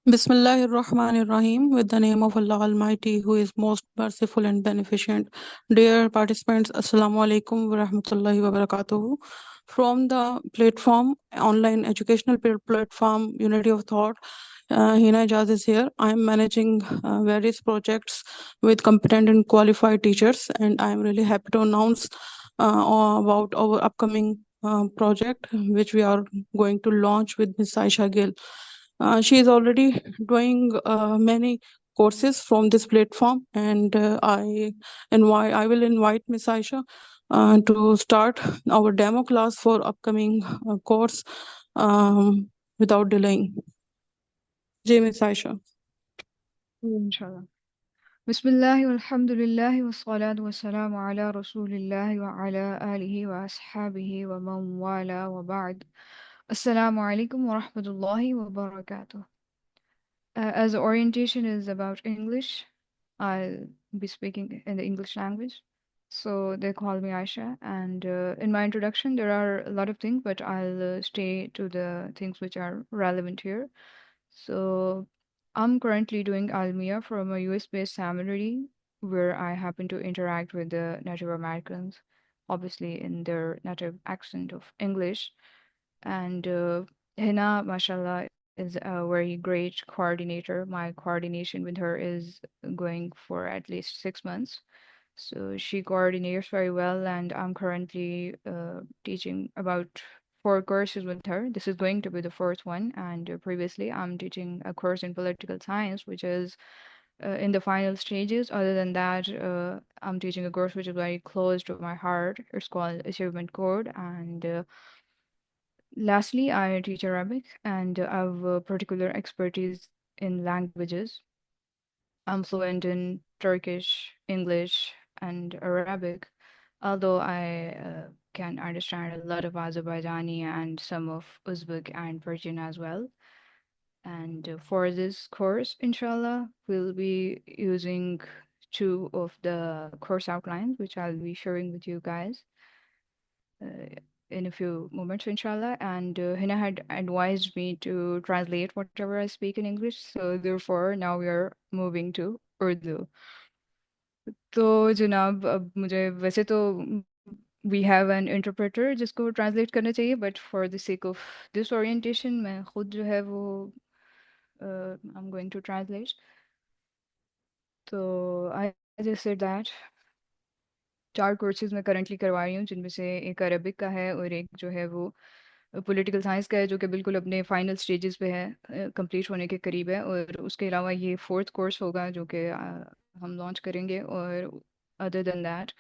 Bismillahirrahmanirrahim. With the name of Allah Almighty, who is most merciful and beneficent. Dear participants, Assalamu alaikum wa rahmatullahi wa barakatuhu. From the platform, online educational platform, Unity of Thought, Hina Ijaz is here. I am managing various projects with competent and qualified teachers, and I am really happy to announce about our upcoming project, which we are going to launch with Ms. Aisha Gill. She is already doing many courses from this platform, and I will invite Miss Aisha to start our demo class for upcoming course without delaying. Ji, Miss Aisha. inshallah. Bismillah walhamdulillah wassalatu wassalamu ala rasulillah wa ala alihi wa ashabihi wa man wala wa ba'd. Assalamu alaikum wa rahmatullahi wa barakatuh. As the orientation is about English, I'll be speaking in the English language. So they call me Aisha, and in my introduction, there are a lot of things, but I'll stay to the things which are relevant here. So I'm currently doing Almia from a US-based seminary where I happen to interact with the Native Americans, obviously in their native accent of English. And Hina, mashallah, is a very great coordinator. My coordination with her is going for at least 6 months. So she coordinates very well, and I'm currently teaching about 4 courses with her. This is going to be the fourth one, and previously I'm teaching a course in political science, which is in the final stages. Other than that, I'm teaching a course which is very close to my heart. It's called Achievement Code, and lastly, I teach Arabic, and I have a particular expertise in languages. I'm fluent in Turkish, English, and Arabic, although I can understand a lot of Azerbaijani and some of Uzbek and Persian as well. And for this course, inshallah, we'll be using two of the course outlines, which I'll be sharing with you guys uh, in a few moments, inshallah. And Hina had advised me to translate whatever I speak in English. So therefore, now we are moving to Urdu. तो जनाब अब मुझे वैसे तो we have an interpreter जिसको translate करना चाहिए but for the sake of this orientation मैं खुद जो है वो I am going to translate तो I just said that 4 courses मैं करंटली करवा रही हूँ जिनमें से एक अरबिक का है और एक जो है वो पॉलिटिकल साइंस का है जो कि बिल्कुल अपने फाइनल स्टेजेस पे है कंप्लीट होने के करीब है और उसके अलावा ये फोर्थ कोर्स होगा जो कि हम लॉन्च करेंगे और अदर देन दैट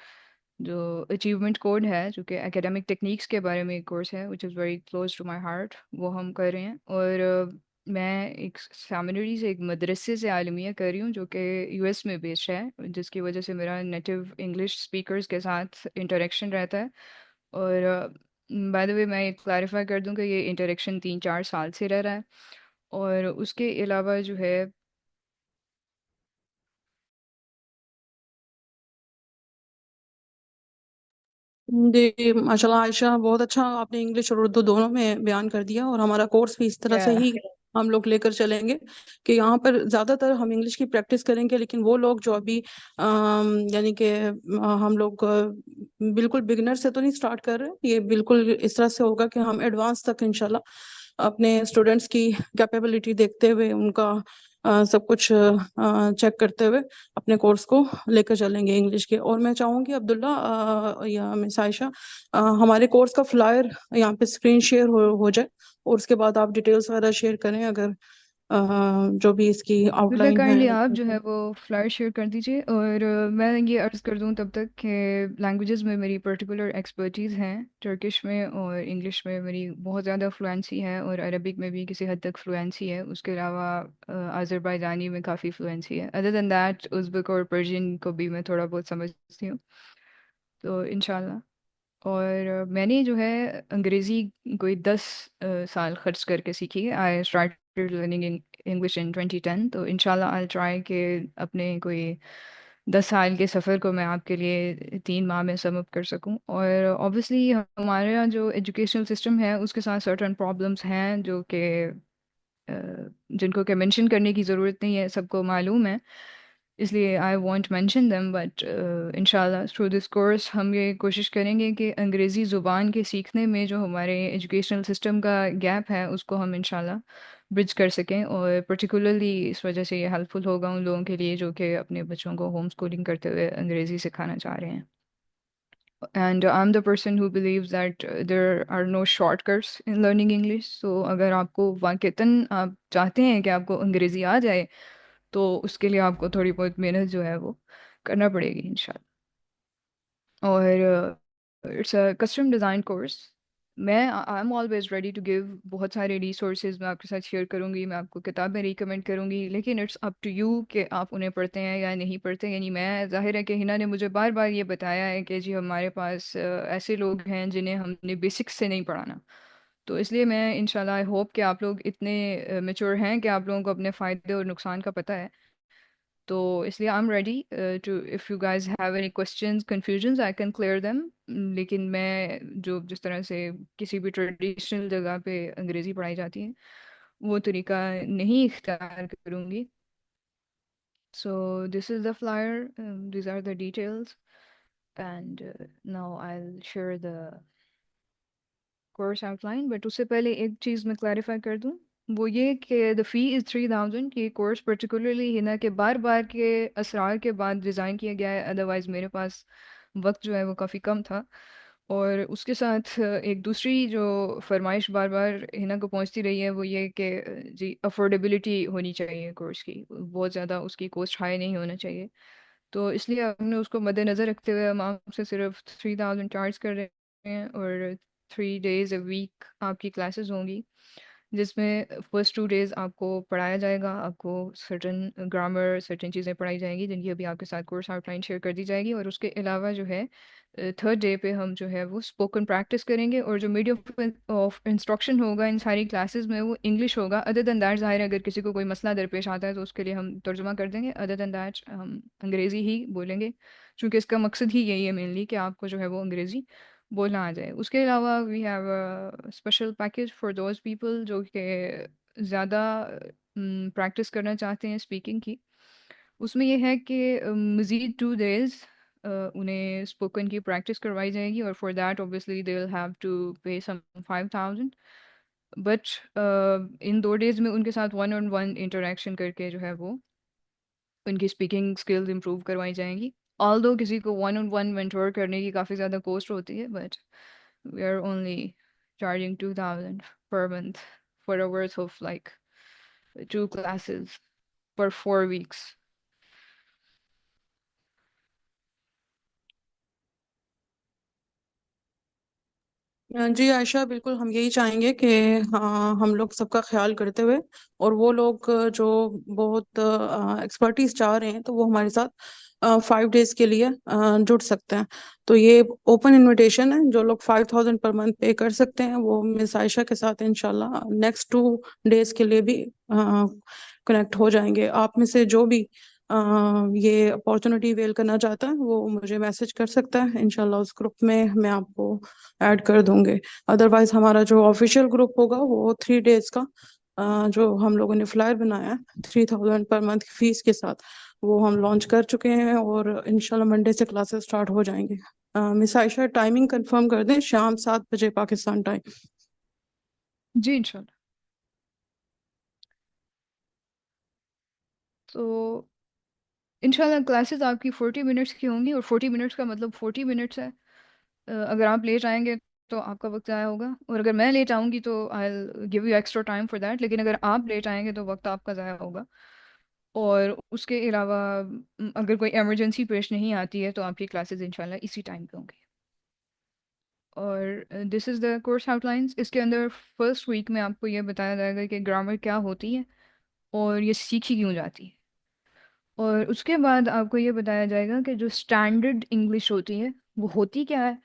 जो अचीवमेंट कोड है जो कि एकेडमिक टेक्निक्स के बारे में एक कोर्स है which is very close to my heart वो हम कर रहे हैं और मैं एक सेमिनरी से एक मदरसे से आलमिया कर रही हूँ जो कि यूएस में बेस्ड है जिसकी वजह से मेरा नेटिव इंग्लिश स्पीकर्स के साथ इंटरेक्शन रहता है और बाय द वे मैं क्लैरिफाई कर दूं कि ये इंटरेक्शन 3-4 साल से रह रहा है और उसके अलावा जो है जी माशाल्लाह आयशा, बहुत अच्छा आपने इंग्लिश और उर्दू दोनों में बयान कर दिया, और हमारा कोर्स भी इस तरह से ही हम लोग लेकर चलेंगे कि यहाँ पर ज़्यादातर हम इंग्लिश की प्रैक्टिस करेंगे, लेकिन वो लोग जो अभी यानी कि हम लोग बिल्कुल बिगिनर से तो नहीं स्टार्ट कर रहे हैं, ये बिल्कुल इस तरह से होगा कि हम एडवांस तक इंशाल्लाह अपने स्टूडेंट्स की कैपेबिलिटी देखते हुए उनका सब कुछ चेक करते हुए अपने कोर्स को लेकर चलेंगे इंग्लिश के। और मैं चाहूँगी अब्दुल्ला या मिस आयशा, हमारे कोर्स का फ्लायर यहाँ पे स्क्रीन शेयर हो जाए, और उसके बाद आप डिटेल्स वगैरह शेयर करें अगर जो भी इसकी बिल्कुल आउटलाइन है। काइंडली आप जो है वो फ्लायर शेयर कर दीजिए और मैं ये अर्ज़ कर दूं तब तक कि लैंग्वेजेस में मेरी पर्टिकुलर एक्सपर्टीज़ हैं टर्किश में और इंग्लिश में मेरी बहुत ज़्यादा फ्लुएंसी है और अरबिक में भी किसी हद तक फ्लुएंसी है उसके अलावा अज़रबैजानी में काफ़ी फ्लुएंसी है अदर दैन दैट उज़्बेक और पर्शियन को भी मैं थोड़ा बहुत समझती हूँ तो इंशाल्लाह और मैंने जो है अंग्रेज़ी कोई 10 साल खर्च करके सीखी है I started learning in English in 2010 तो इंशाल्लाह आई ट्राई के अपने कोई 10 साल के सफ़र को मैं आपके लिए 3 माह में सम अप कर सकूं और ऑब्वियसली हमारे यहाँ जो एजुकेशनल सिस्टम है उसके साथ सर्टन प्रॉब्लम्स हैं जो कि जिनको कि मेंशन करने की ज़रूरत नहीं है, सबको मालूम है, इसलिए I want mention them. But इंशाल्लाह थ्रू दिस कोर्स हम ये कोशिश करेंगे कि अंग्रेज़ी ज़ुबान के सीखने में जो हमारे एजुकेशनल सिस्टम का गैप है उसको हम इंशाल्लाह ब्रिज कर सकें, और पर्टिकुलरली इस वजह से ये हेल्पफुल होगा उन लोगों के लिए जो कि अपने बच्चों को होम स्कूलिंग करते हुए अंग्रेज़ी सिखाना चाह रहे हैं। And I'm the person who believes that there are no shortcuts in learning English. So अगर आपको वाकईतन आप चाहते हैं कि आपको अंग्रेज़ी आ जाए, तो उसके लिए आपको थोड़ी बहुत मेहनत जो है वो करना पड़ेगी इंशाल्लाह। और it's a custom design course. मैं I am always ready to give बहुत सारे रिसोर्सेज मैं आपके साथ शेयर करूँगी, मैं आपको किताबें रिकमेंड करूँगी, लेकिन इट्स अप टू यू कि आप उन्हें पढ़ते हैं या नहीं पढ़ते। यानी मैं, ज़ाहिर है कि हिना ने मुझे बार बार ये बताया है कि जी हमारे पास ऐसे लोग हैं जिन्हें हमने बेसिक्स से नहीं पढ़ाना। तो इसलिए मैं इंशाल्लाह आई होप कि आप लोग इतने मेच्योर हैं कि आप लोगों को अपने फ़ायदे और नुकसान का पता है। तो इसलिए I am ready to, if you guys have any questions confusions I can clear them. लेकिन मैं जो जिस तरह से किसी भी ट्रेडिशनल जगह पे अंग्रेज़ी पढ़ाई जाती है वो तरीका नहीं इख्तियार करूँगी। So this is the flyer, these are the details, and now I'll share the course outline. But उससे पहले एक चीज़ मैं क्लैरिफाई कर दूं, वो ये कि द फ़ी इज़ 3000। ये कोर्स पर्टिकुलरली हिना के बार बार के असरार के बाद डिज़ाइन किया गया है, अदरवाइज़ मेरे पास वक्त जो है वो काफ़ी कम था। और उसके साथ एक दूसरी जो फरमाइश बार बार हिना को पहुंचती रही है वो ये कि जी अफोर्डेबिलिटी होनी चाहिए कोर्स की, बहुत ज़्यादा उसकी कॉस्ट हाई नहीं होना चाहिए। तो इसलिए हमने उसको मद्देनज़र रखते हुए हम आपसे सिर्फ 3000 चार्ज कर रहे हैं, और 3 days a वीक आपकी क्लासेस होंगी, जिसमें फर्स्ट 2 days आपको पढ़ाया जाएगा, आपको सर्टन ग्रामर सर्टन चीज़ें पढ़ाई जाएंगी जिनकी अभी आपके साथ कोर्स आउटलाइन शेयर कर दी जाएगी। और उसके अलावा जो है थर्ड डे पे हम जो है वो स्पोकन प्रैक्टिस करेंगे, और जो मीडियम ऑफ इंस्ट्रक्शन होगा इन सारी क्लासेस में वो इंग्लिश होगा। अदर दैन दैट ज़ाहिर है अगर किसी को कोई मसला दरपेश आता है तो उसके लिए हम तर्जुमा कर देंगे, अदर दैन दैट हम अंग्रेज़ी ही बोलेंगे, क्योंकि इसका मकसद ही यही है मेनली कि आपको जो है वो अंग्रेज़ी बोलना आ जाए। उसके अलावा we have a special package for those people जो कि ज़्यादा प्रैक्टिस करना चाहते हैं स्पीकिंग की। उसमें ये है कि मज़ीद 2 days उन्हें स्पोकन की प्रैक्टिस करवाई जाएगी, और for that obviously they will have to pay some 5000। But in 2 days में उनके साथ वन ऑन वन इंटरेक्शन करके जो है वो उनकी स्पीकिंग स्किल्स इंप्रूव करवाई जाएंगी। ऑल्दो किसी को वन ऑन वन मेंटोर करने की काफ़ी ज़्यादा कॉस्ट होती है, but we are only charging 2000 per month for a worth of like 2 classes for 4 weeks. जी आयशा, बिल्कुल हम यही चाहेंगे कि हाँ, हम लोग सबका ख्याल करते हुए, और वो लोग जो बहुत एक्सपर्टीज चाह रहे हैं तो वो हमारे साथ 5 डेज के लिए जुड़ सकते हैं। तो ये ओपन इनविटेशन है, जो लोग 5000 पर मंथ पे कर सकते हैं वो मिस आयशा के साथ इंशाल्लाह नेक्स्ट 2 डेज के लिए भी कनेक्ट हो जाएंगे। आप में से जो भी ये अपॉर्चुनिटी वेल करना चाहता है वो मुझे मैसेज कर सकता है, इंशाल्लाह उस ग्रुप में मैं आपको ऐड कर दूंगे। अदरवाइज हमारा जो ऑफिशियल ग्रुप होगा वो 3 डेज का जो हम लोगों ने फ्लायर बनाया है 3000 पर मंथ फीस के साथ, वो हम लॉन्च कर चुके हैं, और इंशाल्लाह मंडे से क्लासेस स्टार्ट हो जाएंगे। मिस आयशा, टाइमिंग कंफर्म कर दें, शाम 7 बजे पाकिस्तान टाइम। जी इंशाल्लाह। तो इंशाल्लाह क्लासेस आपकी 40 मिनट्स की होंगी, और 40 मिनट्स का मतलब 40 मिनट्स है। अगर आप लेट आएंगे तो आपका वक्त ज़ाया होगा, और अगर मैं लेट आऊँगी तो I give you extra time for that, लेकिन अगर आप लेट आएंगे तो वक्त आपका ज़ाया होगा। और उसके अलावा अगर कोई इमरजेंसी पेश नहीं आती है तो आपकी क्लासेस इंशाल्लाह इसी टाइम पे होंगी। और this is the course outlines. इसके अंदर फर्स्ट वीक में आपको ये बताया जाएगा कि ग्रामर क्या होती है और ये सीखी क्यों जाती है। और उसके बाद आपको ये बताया जाएगा कि जो स्टैंडर्ड इंग्लिश होती है वो होती क्या है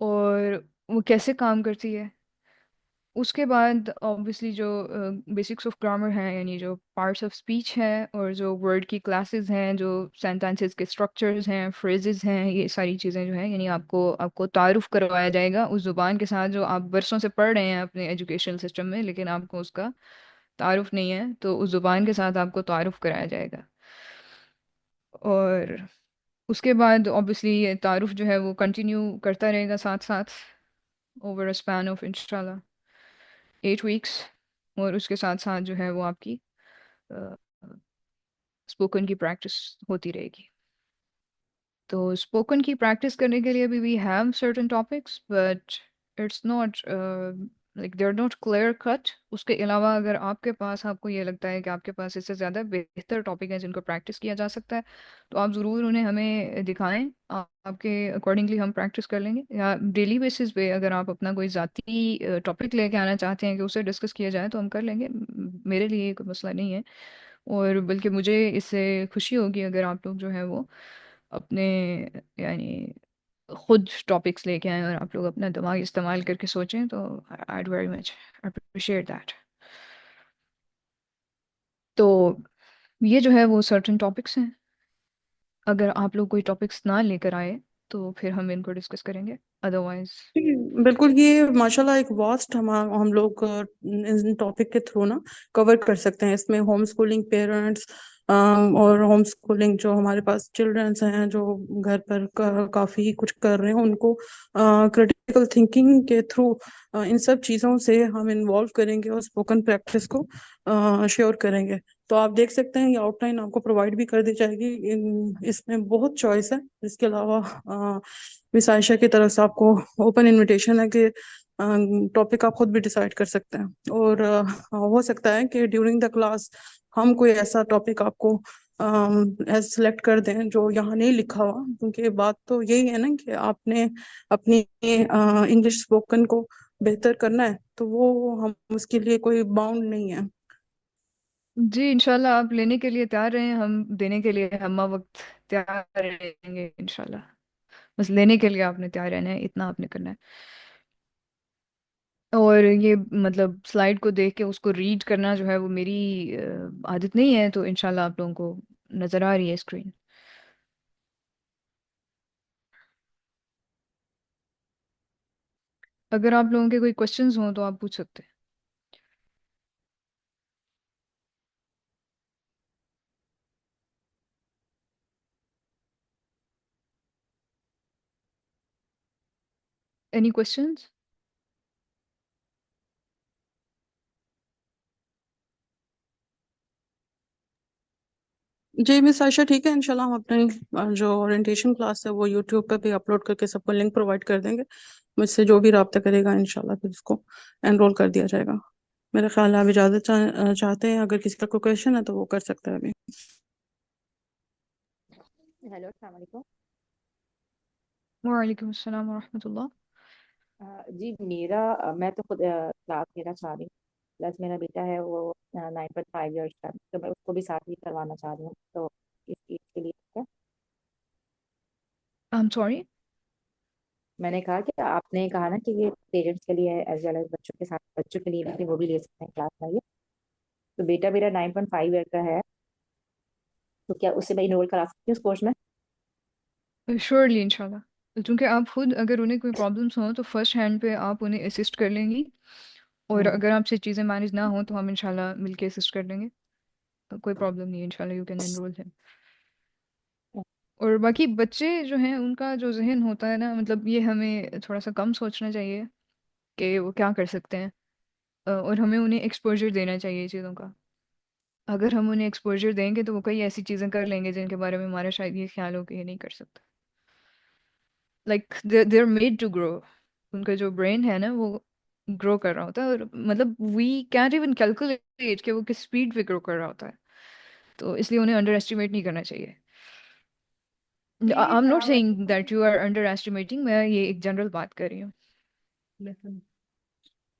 और वो कैसे काम करती है। उसके बाद ऑब्वियसली जो बेसिक्स ऑफ ग्रामर हैं, यानी जो पार्ट्स ऑफ स्पीच हैं, और जो वर्ड की क्लासेस हैं, जो सेंटेंसेस के स्ट्रक्चर्स हैं, फ्रेजेस हैं, ये सारी चीज़ें जो हैं, यानी आपको आपको तारुफ करवाया जाएगा उस ज़ुबान के साथ जो आप बरसों से पढ़ रहे हैं अपने एजुकेशन सिस्टम में, लेकिन आपको उसका तारुफ नहीं है तो उस ज़ुबान के साथ आपको तारुफ कराया जाएगा। और उसके बाद ऑब्वियसली ये तारुफ जो है वो कंटिन्यू करता रहेगा साथ साथ ओवर अ स्पैन ऑफ इंशाल्लाह 8 वीक्स। और उसके साथ साथ जो है वो आपकी स्पोकन की प्रैक्टिस होती रहेगी। तो स्पोकन की प्रैक्टिस करने के लिए भी we have certain topics but it's not like they are not clear cut. उसके अलावा अगर आपके पास आपको ये लगता है कि आपके पास इससे ज़्यादा बेहतर टॉपिक हैं जिनको प्रैक्टिस किया जा सकता है तो आप ज़रूर उन्हें हमें दिखाएं। आपके अकॉर्डिंगली हम प्रैक्टिस कर लेंगे। या डेली बेसिस पे अगर आप अपना कोई ज़ाती टॉपिक लेके आना चाहते हैं कि उसे डिस्कस किया जाए तो हम कर लेंगे। मेरे लिए कोई मसला नहीं है। और बल्कि मुझे इससे खुशी होगी अगर आप लोग जो है वो अपने यानी खुद टॉपिक्स लेके आए और आप लोग अपना दिमाग इस्तेमाल करके सोचें तो I very much appreciate that. तो ये जो है वो सर्टेन टॉपिक्स हैं। अगर आप लोग कोई टॉपिक्स ना लेकर आए तो फिर हम इनको डिस्कस करेंगे अदरवाइज। बिल्कुल, ये माशाल्लाह एक वास्ट हम लोग इन टॉपिक के थ्रू ना कवर कर सकते हैं। इसमें होम स्कूलिंग पेरेंट्स और होम स्कूलिंग जो हमारे पास चिल्ड्रंस हैं जो घर पर काफ़ी कुछ कर रहे हैं उनको क्रिटिकल थिंकिंग के थ्रू इन सब चीज़ों से हम इन्वॉल्व करेंगे और स्पोकन प्रैक्टिस को श्योर करेंगे। तो आप देख सकते हैं ये आउटलाइन आपको प्रोवाइड भी कर दी जाएगी। इसमें बहुत चॉइस है। इसके अलावा मिस आयशा की तरफ से आपको ओपन इनविटेशन है कि टॉपिक आप खुद भी डिसाइड कर सकते हैं। और हो सकता है कि ड्यूरिंग द क्लास हम कोई ऐसा टॉपिक आपको सेलेक्ट कर दें जो यहाँ नहीं लिखा हुआ, क्योंकि बात तो यही है ना कि आपने अपनी इंग्लिश स्पोकन को बेहतर करना है, तो वो हम उसके लिए कोई बाउंड नहीं है। जी इंशाल्लाह आप लेने के लिए तैयार रहें। हम देने के लिए हम वक्त तैयार रहेंगे इंशाल्लाह। बस लेने के लिए आपने तैयार रहना है, इतना आपने करना है। और ये मतलब स्लाइड को देख के उसको रीड करना जो है वो मेरी आदत नहीं है तो इंशाल्लाह आप लोगों को नज़र आ रही है स्क्रीन। अगर आप लोगों के कोई क्वेश्चंस हों तो आप पूछ सकते हैं। Any questions? जी मिस आयशा, ठीक है, इंशाल्लाह हम अपनी जो ओरिएंटेशन क्लास है वो यूट्यूब पे भी अपलोड करके सबको लिंक प्रोवाइड कर देंगे। मुझसे जो भी रब्ता करेगा इंशाल्लाह फिर उसको एनरोल कर दिया जाएगा। मेरा ख्याल है आप इजाज़त चाहते हैं, अगर किसी का कोई क्वेश्चन है तो वो कर सकता है अभी। हेलो, अस्सलाम वालेकुम। वालेकुम अस्सलाम वरहमतुल्लाह। जी मेरा मैं तो खुद क्लास लेना चाह रही हूँ। प्लस मेरा बेटा है वो 9.5 ईयर्स का, तो मैं उसको भी साथ ही करवाना चाह रही हूँ। तो इस चीज़ के लिए क्या आई एम सॉरी। मैंने कहा कि आपने कहा ना कि ये पेरेंट्स के लिए है एज वेल एज बच्चों के साथ, बच्चों के लिए भी कि वो भी ले सकते हैं क्लास में ये। तो बेटा मेरा 9.5 ईयर का है, तो क्या उसे मैं इनरोल करा सकती हूँ उस कोर्स में? श्योरली इंशाल्लाह। क्योंकि आप खुद अगर उन्हें कोई प्रॉब्लम्स हों तो फर्स्ट हैंड पे आप उन्हें असिस्ट कर लेंगी। और हम्म। अगर आपसे चीज़ें मैनेज ना हो तो हम इंशाल्लाह मिलके असिस्ट कर लेंगे। कोई प्रॉब्लम नहीं है इंशाल्लाह यू कैन एनरोल हिम। और बाकी बच्चे जो हैं उनका जो जहन होता है ना मतलब ये हमें थोड़ा सा कम सोचना चाहिए कि वो क्या कर सकते हैं। और हमें उन्हें एक्सपोजर देना चाहिए चीज़ों का। अगर हम उन्हें एक्सपोजर देंगे तो वो कई ऐसी चीज़ें कर लेंगे जिनके बारे में हमारा शायद ये ख्याल हो कि ये नहीं कर सकता। Like they are made to grow. उनका जो ब्रेन है ना वो ग्रो कर रहा होता है और मतलब वी कैंट इवन कैलकुलेट कि वो किस स्पीड पे ग्रो कर रहा होता है। तो इसलिए उन्हें अंडर एस्टिमेट नहीं करना चाहिए। I am not saying that you are underestimating. मैं ये एक जनरल बात कर रही हूँ।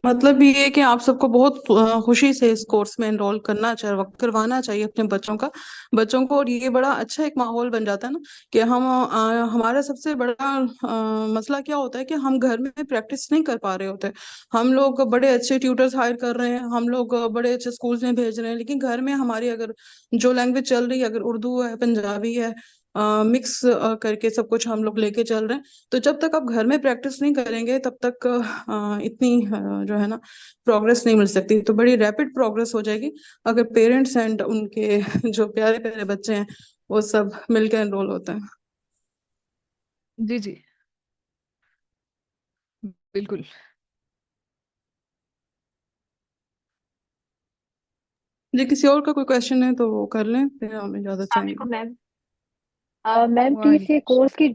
मतलब ये है कि आप सबको बहुत खुशी से इस कोर्स में एनरोल करना चाहिए, वक्त करवाना चाहिए अपने बच्चों को। और ये बड़ा अच्छा एक माहौल बन जाता है ना कि हमारा सबसे बड़ा मसला क्या होता है कि हम घर में प्रैक्टिस नहीं कर पा रहे होते। हम लोग बड़े अच्छे ट्यूटर्स हायर कर रहे हैं, हम लोग बड़े अच्छे स्कूल्स में भेज रहे हैं, लेकिन घर में हमारी अगर जो लैंग्वेज चल रही है, अगर उर्दू है, पंजाबी है, मिक्स करके सब कुछ हम लोग लेके चल रहे हैं। तो जब तक आप घर में प्रैक्टिस नहीं करेंगे तब तक इतनी जो है ना प्रोग्रेस नहीं मिल सकती। तो बड़ी रैपिड प्रोग्रेस हो जाएगी अगर पेरेंट्स एंड उनके जो प्यारे प्यारे बच्चे हैं वो सब मिलकर एनरोल होते हैं। जी जी, बिल्कुल। जी, किसी और का कोई क्वेश्चन है तो वो कर लें, फिर हम इजाजत अस्सलाम चाहेंगे। वालेकुम मैम। मैम प्लीज ये वालेकुम। कोर्स की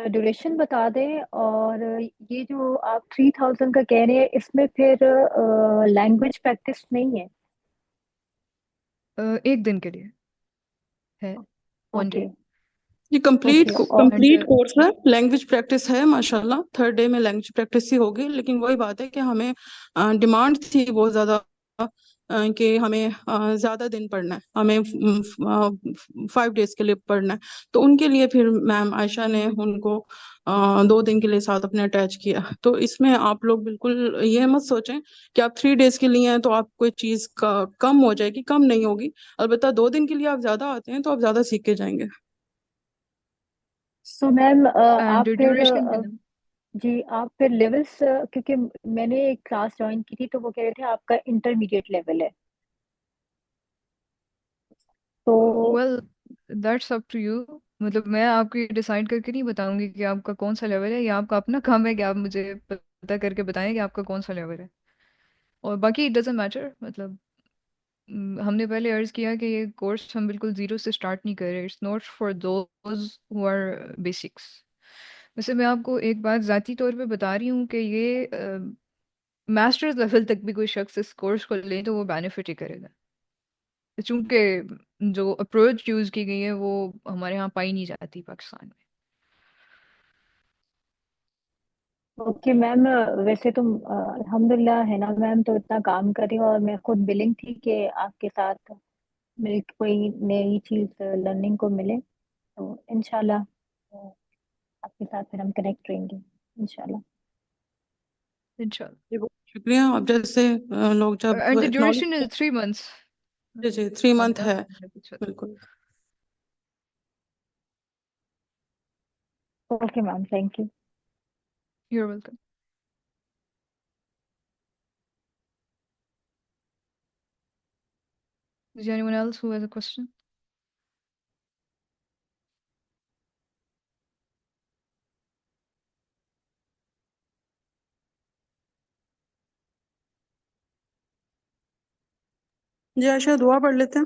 ड्यूरेशन बता दें, और ये जो आप 3000 का कह रहे हैं इसमें फिर लैंग्वेज प्रैक्टिस नहीं है? एक दिन के लिए है, वन ओके। डे। ये कंप्लीट ओके। और एंड कंप्लीट कोर्स है, लैंग्वेज प्रैक्टिस है माशाल्लाह। थर्ड डे में लैंग्वेज प्रैक्टिस ही होगी, लेकिन वही बात है कि हमें डिमांड थी बहुत ज़्यादा कि हमें ज़्यादा दिन पढ़ना है, हमें 5 डेज के लिए पढ़ना है। तो उनके लिए फिर मैम आयशा ने उनको 2 दिन के लिए साथ अपने अटैच किया। तो इसमें आप लोग बिल्कुल ये मत सोचें कि आप 3 डेज के लिए हैं तो आप कोई चीज़ का कम हो जाएगी, कम नहीं होगी। अलबत्ता 2 दिन के लिए आप ज़्यादा आते हैं तो आप ज़्यादा सीख के जाएंगे। सो मैम एंड आप फिर ड्यूरेशन कितना? जी आप फिर लेवल्स, क्योंकि मैंने एक क्लास ज्वाइन की थी तो वो कह रहे थे आपका इंटरमीडिएट लेवल है। तो well, that's up to you. मतलब मैं आपको ये डिसाइड करके नहीं बताऊंगी कि आपका कौन सा लेवल है, या आपका अपना काम है कि आप मुझे पता करके बताएं कि आपका कौन सा लेवल है। और बाकी इट डजेंट मैटर। मतलब हमने पहले अर्ज किया कि ये कोर्स हम बिल्कुल ज़ीरो से स्टार्ट नहीं कर रहे। It's not for those who our basics. वैसे मैं आपको एक बात ज़ाती तौर पे बता रही हूँ कि ये मास्टर्स लेवल तक भी कोई शख्स इस कोर्स को ले तो वो बेनिफिट ही करेगा, चूंकि जो अप्रोच यूज़ की गई है वो हमारे यहाँ पाई नहीं जाती पाकिस्तान में। ओके मैम, वैसे तो अल्हम्दुलिल्लाह है ना मैम, तो इतना काम कर रही हूँ और मैं खुद बिलिंग थी कि आपके साथ मेरी कोई नई चीज़ लर्निंग को मिले। तो इंशाल्लाह आपके साथ फिर हम कनेक्ट रहेंगे इंशाल्लाह। इंशाल्लाह। जी, बहुत शुक्रिया। अब जैसे लोग जब and the duration acknowledge. Is 3 months। जी जी, 3 मंथ हाँ, है। अच्छा। बिल्कुल। Okay ma'am, thank you. You're welcome. Is there anyone else who has a question? जी आयशा, दुआ पढ़ लेते हैं।